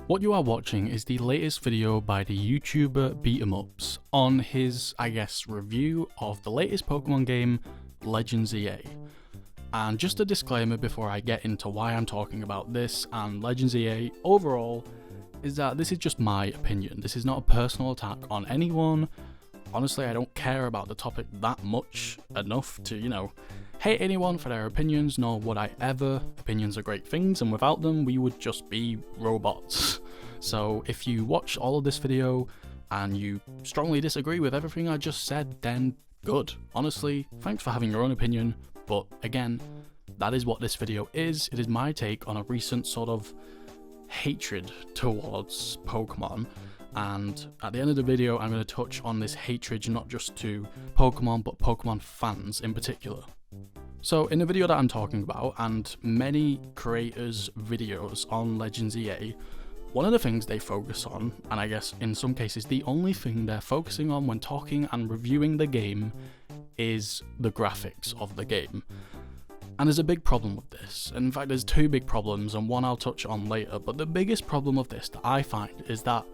What you are watching is the latest video by the YouTuber Beatemups on his, review of the latest Pokemon game, Legends EA. And just a disclaimer before I get into why I'm talking about this and Legends EA overall, is that this is just my opinion. This is not a personal attack on anyone. Honestly, I don't care about the topic that much enough to, hate anyone for their opinions, nor would I ever. Opinions are great things, and without them, we would just be robots. So if you watch all of this video and you strongly disagree with everything I just said, then good. Honestly, thanks for having your own opinion, but again, that is what this video is. It is my take on a recent sort of hatred towards Pokemon. And at the end of the video, I'm going to touch on this hatred not just to Pokemon, but Pokemon fans in particular. So in the video that I'm talking about, and many creators' videos on Legends EA, one of the things they focus on, and I guess in some cases the only thing they're focusing on when talking and reviewing the game, is the graphics of the game. And there's a big problem with this. In fact, there's two big problems, and one I'll touch on later, but the biggest problem of this that I find is that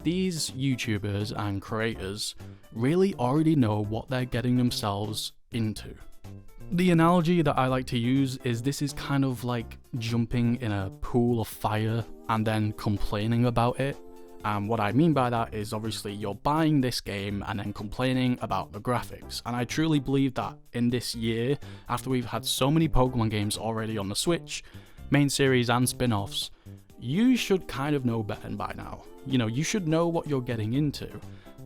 these YouTubers and creators really already know what they're getting themselves into. The analogy that I like to use is this is kind of like jumping in a pool of fire and then complaining about it. And what I mean by that is obviously you're buying this game and then complaining about the graphics. And I truly believe that in this year, after we've had so many Pokemon games already on the Switch, main series and spin-offs, you should kind of know better by now. You should know what you're getting into.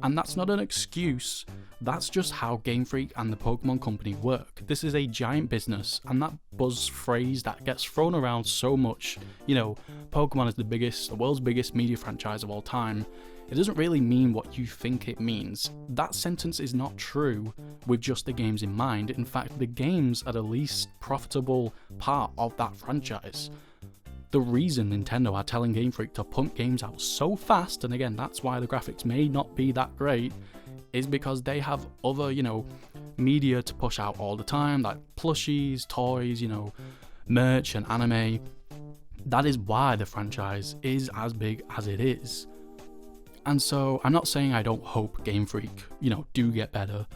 And that's not an excuse, that's just how Game Freak and the Pokemon Company work. This is a giant business, and that buzz phrase that gets thrown around so much, Pokemon is the world's biggest media franchise of all time, it doesn't really mean what you think it means. That sentence is not true with just the games in mind. In fact, the games are the least profitable part of that franchise. The reason Nintendo are telling Game Freak to pump games out so fast, and again, that's why the graphics may not be that great, is because they have other, media to push out all the time, like plushies, toys, merch and anime. That is why the franchise is as big as it is. And so, I'm not saying I don't hope Game Freak, do get better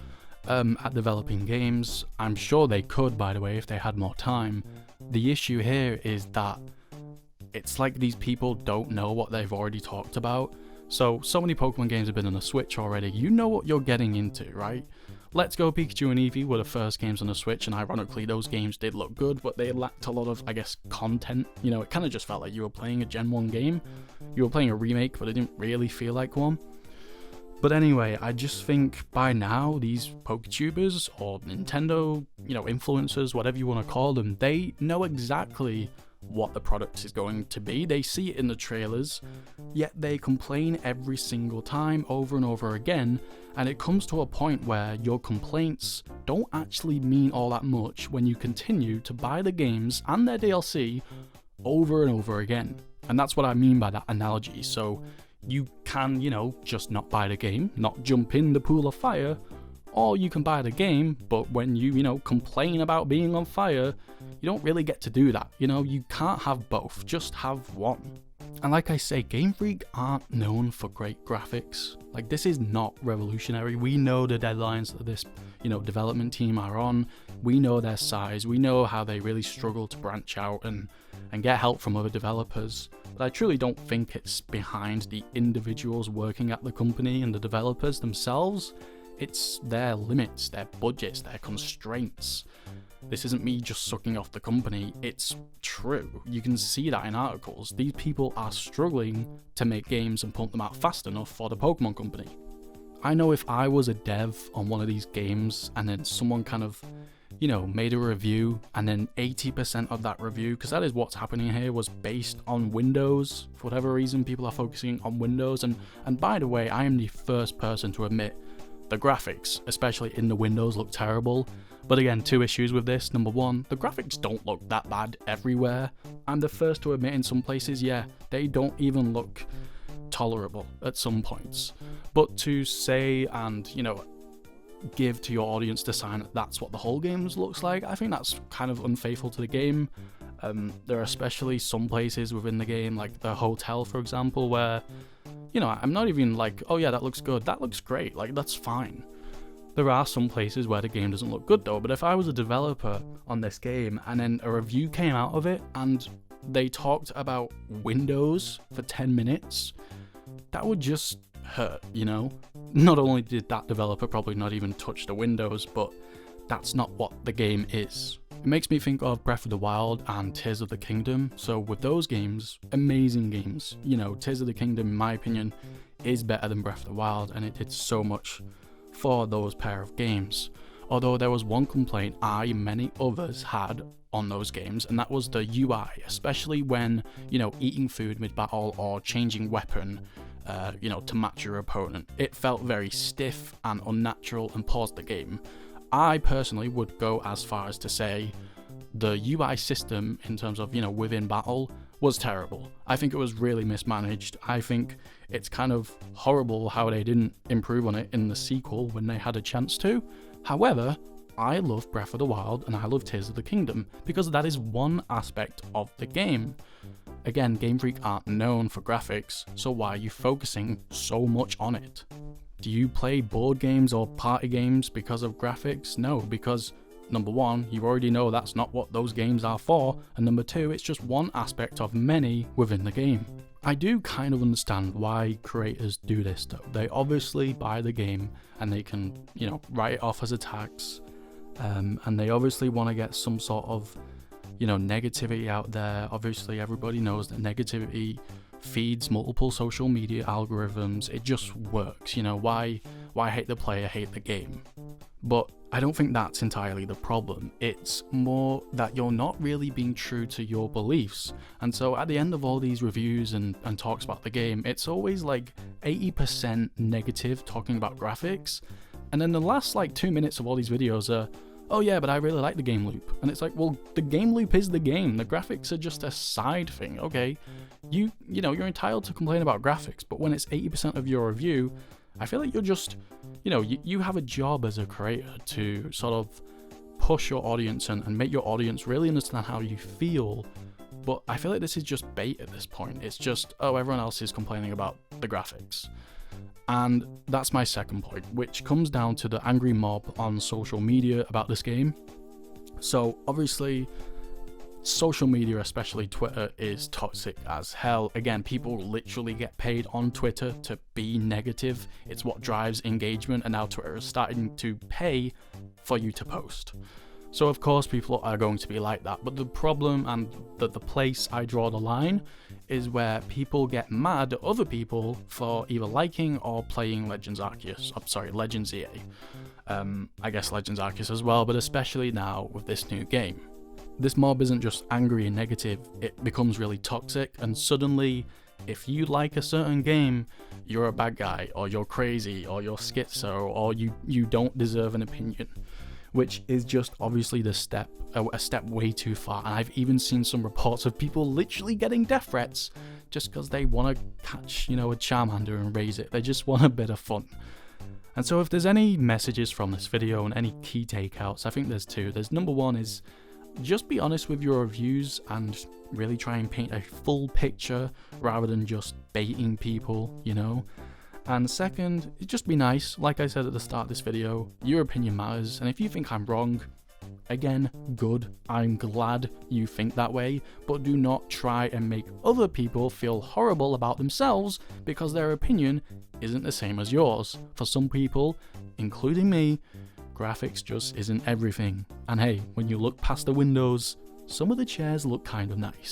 at developing games. I'm sure they could, by the way, if they had more time. The issue here is that it's like these people don't know what they've already talked about. So many Pokemon games have been on the Switch already. You know what you're getting into, right? Let's Go Pikachu and Eevee were the first games on the Switch, and ironically those games did look good, but they lacked a lot of, content. It kind of just felt like you were playing a Gen 1 game. You were playing a remake, but it didn't really feel like one. But anyway, I just think by now, these PokeTubers or Nintendo, influencers, whatever you want to call them, they know exactly what the product is going to be. They see it in the trailers, yet they complain every single time over and over again, and it comes to a point where your complaints don't actually mean all that much when you continue to buy the games and their DLC over and over again. And that's what I mean by that analogy. So you can, just not buy the game, not jump in the pool of fire, or you can buy the game, but when you, complain about being on fire, you don't really get to do that. You can't have both, just have one. And like I say, Game Freak aren't known for great graphics. This is not revolutionary. We know the deadlines that this, development team are on. We know their size. We know how they really struggle to branch out and get help from other developers. But I truly don't think it's behind the individuals working at the company and the developers themselves. It's their limits, their budgets, their constraints. This isn't me just sucking off the company, it's true. You can see that in articles. These people are struggling to make games and pump them out fast enough for the Pokemon Company. I know if I was a dev on one of these games and then someone kind of, made a review and then 80% of that review, because that is what's happening here, was based on Windows. For whatever reason, people are focusing on Windows. And by the way, I am the first person to admit the graphics, especially in the Windows, look terrible. But again, two issues with this. Number one, the graphics don't look that bad everywhere. I'm the first to admit in some places, they don't even look tolerable at some points. But to say and, give to your audience to sign that's what the whole game looks like, I think that's kind of unfaithful to the game. There are especially some places within the game, like the hotel, for example, where, you know, I'm not even like, oh yeah, that looks good, that looks great, like that's fine. There are some places where the game doesn't look good though, but if I was a developer on this game and then a review came out of it and they talked about windows for 10 minutes, that would just hurt, you know? Not only did that developer probably not even touch the windows, but that's not what the game is. It makes me think of Breath of the Wild and Tears of the Kingdom. So with those games, amazing games, you know, Tears of the Kingdom, in my opinion, is better than Breath of the Wild, and it did so much for those pair of games. Although there was one complaint many others had on those games, and that was the UI, especially when, you know, eating food mid-battle or changing weapon, you know, to match your opponent. It felt very stiff and unnatural and paused the game. I personally would go as far as to say the UI system in terms of, you know, within battle was terrible. I think it was really mismanaged. I think it's kind of horrible how they didn't improve on it in the sequel when they had a chance to. However, I love Breath of the Wild and I love Tears of the Kingdom because that is one aspect of the game. Again, Game Freak aren't known for graphics, so why are you focusing so much on it? Do you play board games or party games because of graphics? No, because number one, you already know that's not what those games are for, and number two, it's just one aspect of many within the game. I do kind of understand why creators do this though. They obviously buy the game and they can, you know, write it off as a tax, and they obviously want to get some sort of, you know, negativity out there. Obviously everybody knows that negativity feeds multiple social media algorithms. It just works, you know. Why hate the player, hate the game? But I don't think that's entirely the problem. It's more that you're not really being true to your beliefs. And so at the end of all these reviews and talks about the game, it's always like 80% negative talking about graphics, and then the last like 2 minutes of all these videos are, oh yeah, but I really like the game loop. And it's like, well, the game loop is the game. The graphics are just a side thing. Okay, you know, you're entitled to complain about graphics, but when it's 80% of your review, I feel like you're just, you know, you have a job as a creator to sort of push your audience and make your audience really understand how you feel. But I feel like this is just bait at this point. It's just, oh, everyone else is complaining about the graphics. And that's my second point, which comes down to the angry mob on social media about this game. So obviously, social media, especially Twitter, is toxic as hell. Again, people literally get paid on Twitter to be negative. It's what drives engagement, and now Twitter is starting to pay for you to post. So of course people are going to be like that, but the problem and the place I draw the line is where people get mad at other people for either liking or playing Legends Arceus. Legends EA. I guess Legends Arceus as well, but especially now with this new game. This mob isn't just angry and negative, it becomes really toxic, and suddenly, if you like a certain game, you're a bad guy, or you're crazy, or you're schizo, or you don't deserve an opinion. Which is just obviously a step way too far. And I've even seen some reports of people literally getting death threats just because they want to catch, you know, a Charmander and raise it. They just want a bit of fun. And so if there's any messages from this video and any key takeouts, I think there's two. There's number one is just be honest with your reviews and really try and paint a full picture rather than just baiting people, you know. And second, just be nice. Like I said at the start of this video, your opinion matters, and if you think I'm wrong, again, good. I'm glad you think that way, but do not try and make other people feel horrible about themselves because their opinion isn't the same as yours. For some people, including me, graphics just isn't everything. And hey, when you look past the windows, some of the chairs look kind of nice.